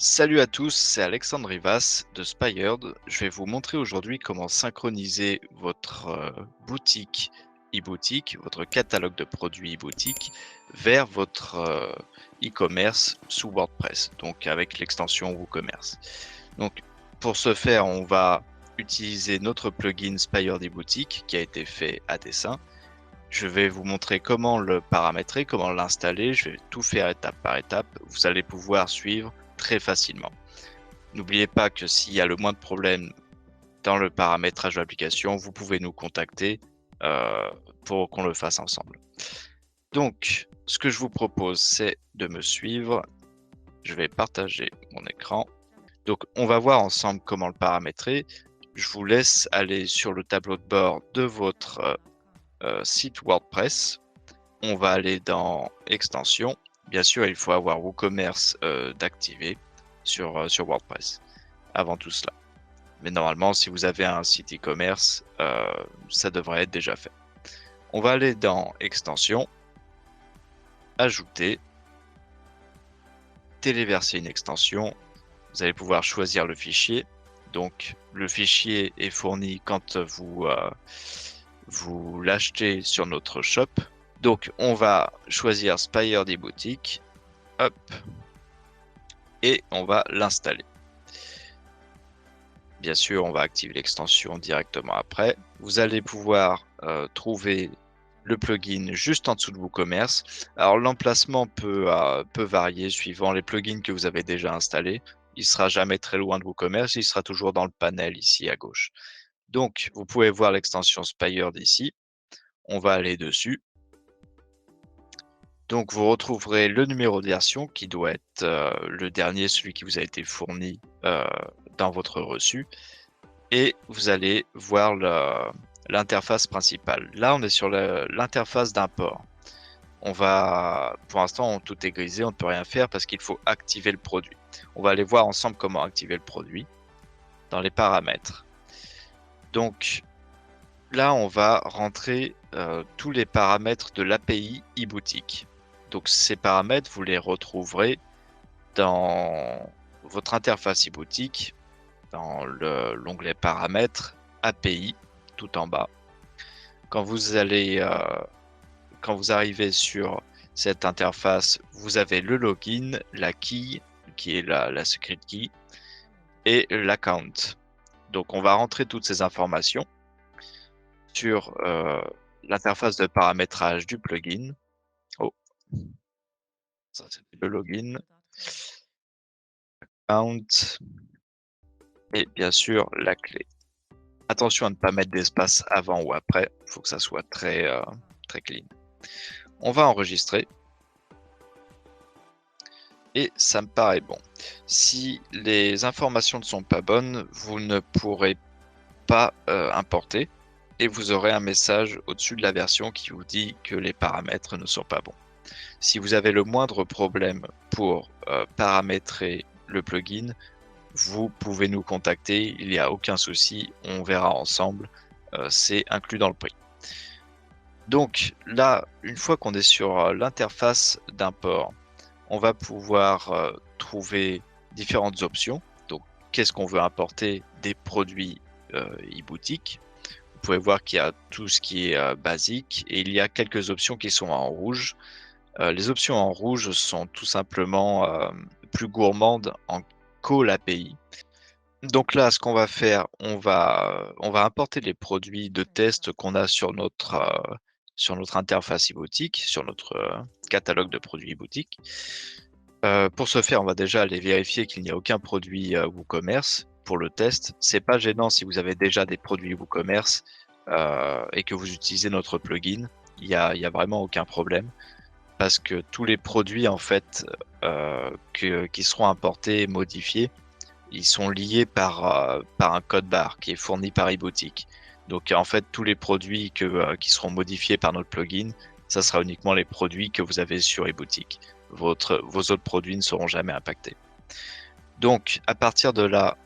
Salut à tous, c'est Alexandre Rivas de Spired. Je vais vous montrer aujourd'hui comment synchroniser votre boutique e-boutique, votre catalogue de produits e-boutique vers votre e-commerce sous WordPress, donc avec l'extension WooCommerce. Donc pour ce faire, on va utiliser notre plugin Spired e-boutique qui a été fait à dessein. Je vais vous montrer comment le paramétrer, comment l'installer. Je vais tout faire étape par étape. Vous allez pouvoir suivre très facilement. N'oubliez pas que s'il y a le moins de problèmes dans le paramétrage de l'application, vous pouvez nous contacter pour qu'on le fasse ensemble. Donc, ce que je vous propose, c'est de me suivre. Je vais partager mon écran. Donc, on va voir ensemble comment le paramétrer. Je vous laisse aller sur le tableau de bord de votre site WordPress. On va aller dans extension. Bien sûr, il faut avoir WooCommerce d'activer sur WordPress avant tout cela. Mais normalement, si vous avez un site e-commerce, ça devrait être déjà fait. On va aller dans extension, ajouter, téléverser une extension. Vous allez pouvoir choisir le fichier. Donc, le fichier est fourni quand vous l'achetez sur notre shop. Donc, on va choisir Spired e-boutique. Hop. Et on va l'installer. Bien sûr, on va activer l'extension directement après. Vous allez pouvoir trouver le plugin juste en dessous de WooCommerce. Alors l'emplacement peut varier suivant les plugins que vous avez déjà installés. Il ne sera jamais très loin de WooCommerce, il sera toujours dans le panel ici à gauche. Donc, vous pouvez voir l'extension Spired ici. On va aller dessus. Donc, vous retrouverez le numéro de version qui doit être le dernier, celui qui vous a été fourni dans votre reçu. Et vous allez voir l'interface principale. Là, on est sur l'interface d'import. Pour l'instant, tout est grisé, on ne peut rien faire parce qu'il faut activer le produit. On va aller voir ensemble comment activer le produit dans les paramètres. Donc là, on va rentrer tous les paramètres de l'API e-boutique. Donc ces paramètres, vous les retrouverez dans votre interface e-boutique, dans l'onglet paramètres, API, tout en bas. Quand vous arrivez sur cette interface, vous avez le login, la key, qui est la secret key, et l'account. Donc on va rentrer toutes ces informations sur l'interface de paramétrage du plugin. Oh, ça c'était le login, account, et bien sûr la clé. Attention à ne pas mettre d'espace avant ou après, il faut que ça soit très clean. On va enregistrer. Et ça me paraît bon. Si les informations ne sont pas bonnes, vous ne pourrez pas importer et vous aurez un message au-dessus de la version qui vous dit que les paramètres ne sont pas bons. Si vous avez le moindre problème pour paramétrer le plugin, vous pouvez nous contacter, il n'y a aucun souci, on verra ensemble, c'est inclus dans le prix. Donc là, une fois qu'on est sur l'interface d'import, on va pouvoir trouver différentes options. Donc, qu'est-ce qu'on veut importer? Des produits e-boutique. Vous pouvez voir qu'il y a tout ce qui est basique et il y a quelques options qui sont en rouge. Les options en rouge sont tout simplement plus gourmandes en call API. Donc là, ce qu'on va faire, on va importer les produits de test qu'on a sur notre interface e-boutique, sur notre catalogue de produits e-boutique. Pour ce faire, on va déjà aller vérifier qu'il n'y a aucun produit WooCommerce pour le test. C'est pas gênant si vous avez déjà des produits WooCommerce et que vous utilisez notre plugin. Il y a vraiment aucun problème parce que tous les produits en fait qui seront importés et modifiés, ils sont liés par un code barre qui est fourni par eBoutique. Donc en fait, tous les produits qui seront modifiés par notre plugin, ça sera uniquement les produits que vous avez sur eBoutique. Vos autres produits ne seront jamais impactés. Donc à partir de là,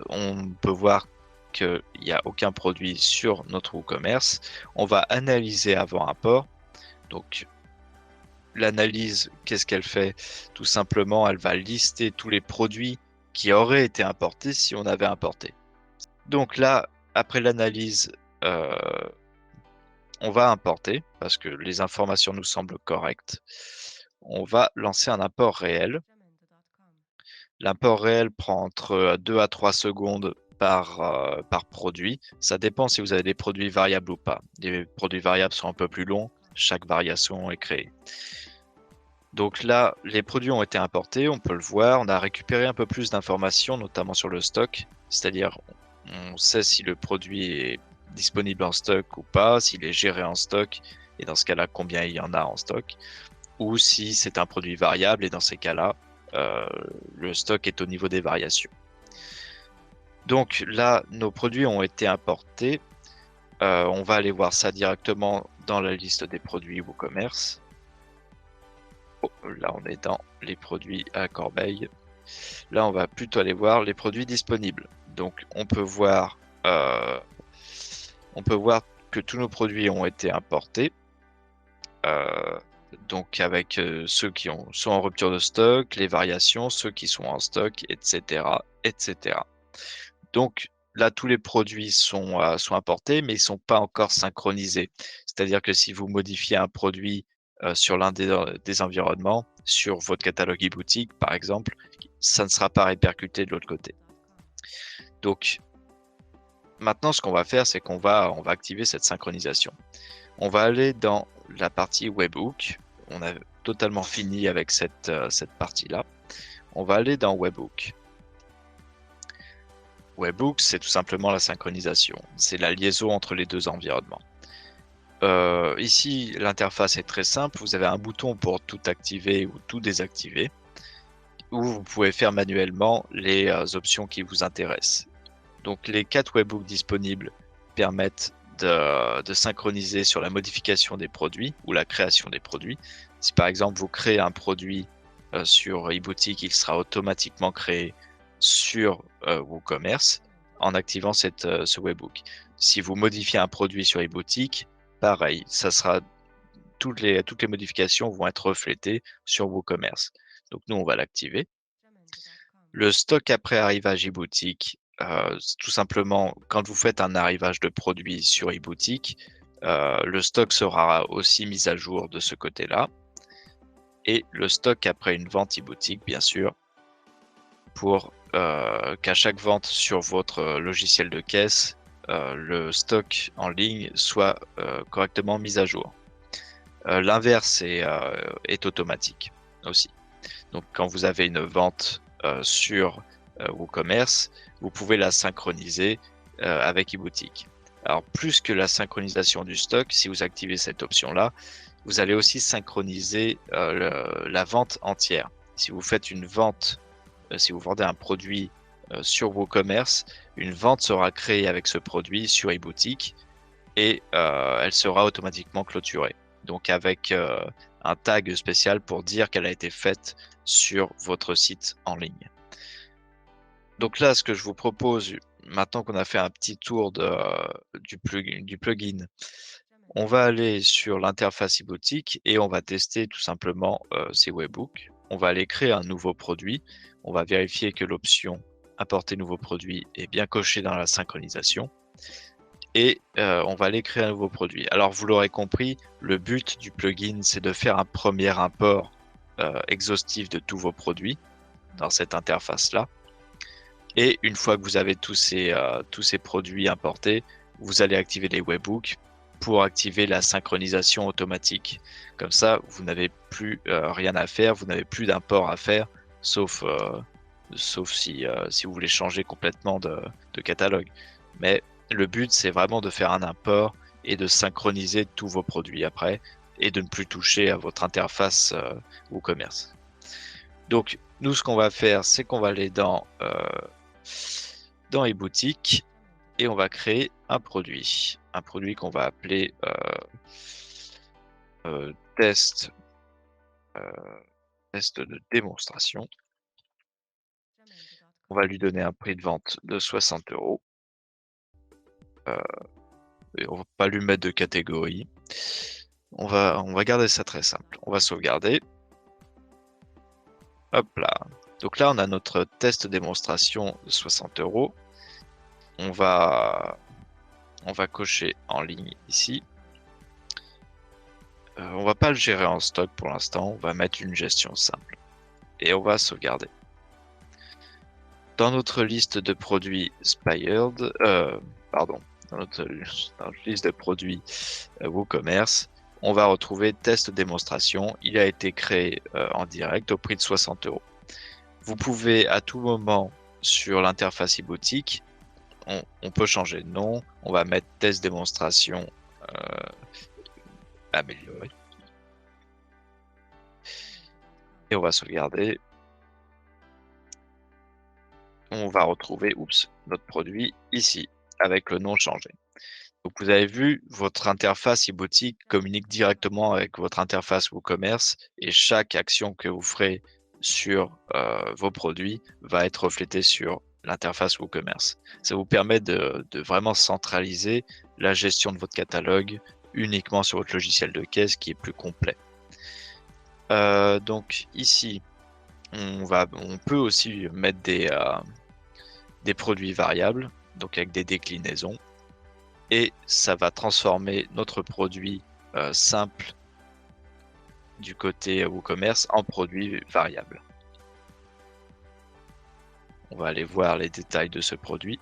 on peut voir qu'il n'y a aucun produit sur notre WooCommerce. On va analyser avant import. Donc l'analyse, qu'est-ce qu'elle fait? Tout simplement, elle va lister tous les produits qui auraient été importés si on avait importé. Donc là, après l'analyse, on va importer parce que les informations nous semblent correctes. On va lancer un import réel. L'import réel prend entre 2 à 3 secondes par produit. Ça dépend si vous avez des produits variables ou pas. Les produits variables sont un peu plus longs. Chaque variation est créée. Donc là, les produits ont été importés, on peut le voir. On a récupéré un peu plus d'informations, notamment sur le stock. C'est-à-dire, on sait si le produit est disponible en stock ou pas, s'il est géré en stock, et dans ce cas-là, combien il y en a en stock, ou si c'est un produit variable, et dans ces cas-là, le stock est au niveau des variations. Donc là, nos produits ont été importés. On va aller voir ça directement dans la liste des produits WooCommerce. Oh, là, on est dans les produits à corbeille. Là, on va plutôt aller voir les produits disponibles. Donc, on peut voir que tous nos produits ont été importés. Donc, avec ceux qui sont en rupture de stock, les variations, ceux qui sont en stock, etc., etc. Donc, là, tous les produits sont importés, mais ils ne sont pas encore synchronisés. C'est-à-dire que si vous modifiez un produit sur l'un des environnements, sur votre catalogue e-boutique, par exemple, ça ne sera pas répercuté de l'autre côté. Donc, maintenant, ce qu'on va faire, c'est qu'on va activer cette synchronisation. On va aller dans la partie Webhook. On a totalement fini avec cette partie-là. On va aller dans Webhook. Webhook, c'est tout simplement la synchronisation. C'est la liaison entre les deux environnements. Ici, l'interface est très simple. Vous avez un bouton pour tout activer ou tout désactiver, où vous pouvez faire manuellement les options qui vous intéressent. Donc, les 4 webhooks disponibles permettent de synchroniser sur la modification des produits ou la création des produits. Si par exemple vous créez un produit sur eBoutique, il sera automatiquement créé sur WooCommerce en activant ce webhook. Si vous modifiez un produit sur eBoutique, pareil, ça sera toutes les modifications vont être reflétées sur WooCommerce. Donc nous, on va l'activer. Le stock après arrivage e-boutique, tout simplement, quand vous faites un arrivage de produit sur e-boutique, le stock sera aussi mis à jour de ce côté-là. Et le stock après une vente e-boutique, bien sûr, pour qu'à chaque vente sur votre logiciel de caisse, le stock en ligne soit correctement mis à jour. L'inverse est automatique aussi. Donc quand vous avez une vente sur WooCommerce, vous pouvez la synchroniser avec eBoutique. Alors plus que la synchronisation du stock, si vous activez cette option-là, vous allez aussi synchroniser la vente entière. Si vous faites une vente, si vous vendez un produit sur WooCommerce, une vente sera créée avec ce produit sur eBoutique et elle sera automatiquement clôturée. Donc avec un tag spécial pour dire qu'elle a été faite sur votre site en ligne. Donc là, ce que je vous propose, maintenant qu'on a fait un petit tour du plugin, on va aller sur l'interface e-boutique et on va tester tout simplement ces webhooks. On va aller créer un nouveau produit. On va vérifier que l'option apporter nouveau produit est bien cochée dans la synchronisation. Et on va aller créer un nouveau produit. Alors vous l'aurez compris, le but du plugin, c'est de faire un premier import exhaustif de tous vos produits dans cette interface-là. Et une fois que vous avez tous ces produits importés, vous allez activer les webhooks pour activer la synchronisation automatique. Comme ça, vous n'avez plus rien à faire, vous n'avez plus d'import à faire, sauf si vous voulez changer complètement de catalogue. Mais le but, c'est vraiment de faire un import et de synchroniser tous vos produits après et de ne plus toucher à votre interface WooCommerce. Donc, nous, ce qu'on va faire, c'est qu'on va aller dans eBoutique et on va créer un produit qu'on va appeler test de démonstration. On va lui donner un prix de vente de 60 €. Et on va pas lui mettre de catégorie. On va garder ça très simple. On va sauvegarder. Hop là. Donc là, on a notre test démonstration de 60 €. On va cocher en ligne ici. On va pas le gérer en stock pour l'instant. On va mettre une gestion simple. Et on va sauvegarder. Dans notre liste de produits Spired, dans notre liste de produits WooCommerce, on va retrouver test démonstration. Il a été créé en direct au prix de 60 €. Vous pouvez à tout moment sur l'interface e-boutique, on peut changer de nom. On va mettre test démonstration amélioré. Et on va sauvegarder. On va retrouver notre produit ici avec le nom changé. Donc vous avez vu, votre interface e-boutique communique directement avec votre interface WooCommerce et chaque action que vous ferez sur vos produits va être reflétée sur l'interface WooCommerce. Ça vous permet de vraiment centraliser la gestion de votre catalogue uniquement sur votre logiciel de caisse qui est plus complet. Donc ici, on peut aussi mettre des produits variables, donc avec des déclinaisons. Et ça va transformer notre produit simple du côté WooCommerce en produit variable. On va aller voir les détails de ce produit.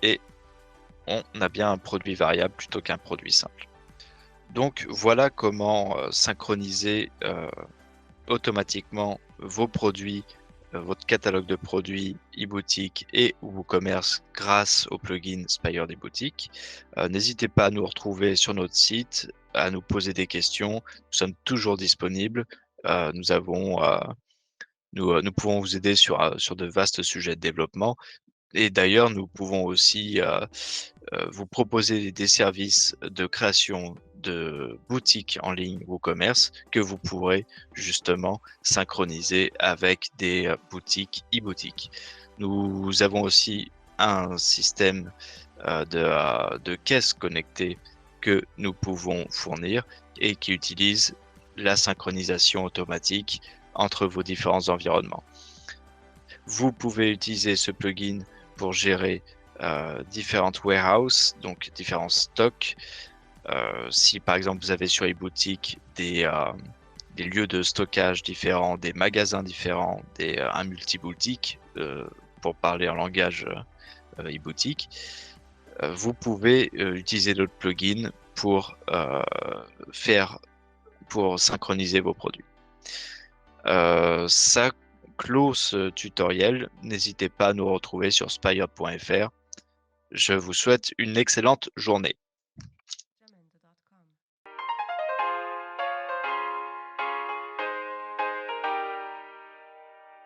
Et on a bien un produit variable plutôt qu'un produit simple. Donc voilà comment synchroniser automatiquement vos produits, votre catalogue de produits e-boutique et WooCommerce grâce au plugin Spire d'e-boutique. N'hésitez pas à nous retrouver sur notre site, à nous poser des questions. Nous sommes toujours disponibles. Nous pouvons vous aider sur de vastes sujets de développement. Et d'ailleurs, nous pouvons aussi vous proposer des services de création de boutiques en ligne WooCommerce que vous pourrez justement synchroniser avec des boutiques e-boutiques. Nous avons aussi un système de caisse connectée que nous pouvons fournir et qui utilise la synchronisation automatique entre vos différents environnements. Vous pouvez utiliser ce plugin pour gérer différentes warehouses, donc différents stocks. Si par exemple vous avez sur eBoutique des lieux de stockage différents, des magasins différents, un multi-boutique, pour parler en langage eBoutique, vous pouvez utiliser d'autres plugins pour synchroniser vos produits. Ça clôt ce tutoriel. N'hésitez pas à nous retrouver sur spire.fr. Je vous souhaite une excellente journée.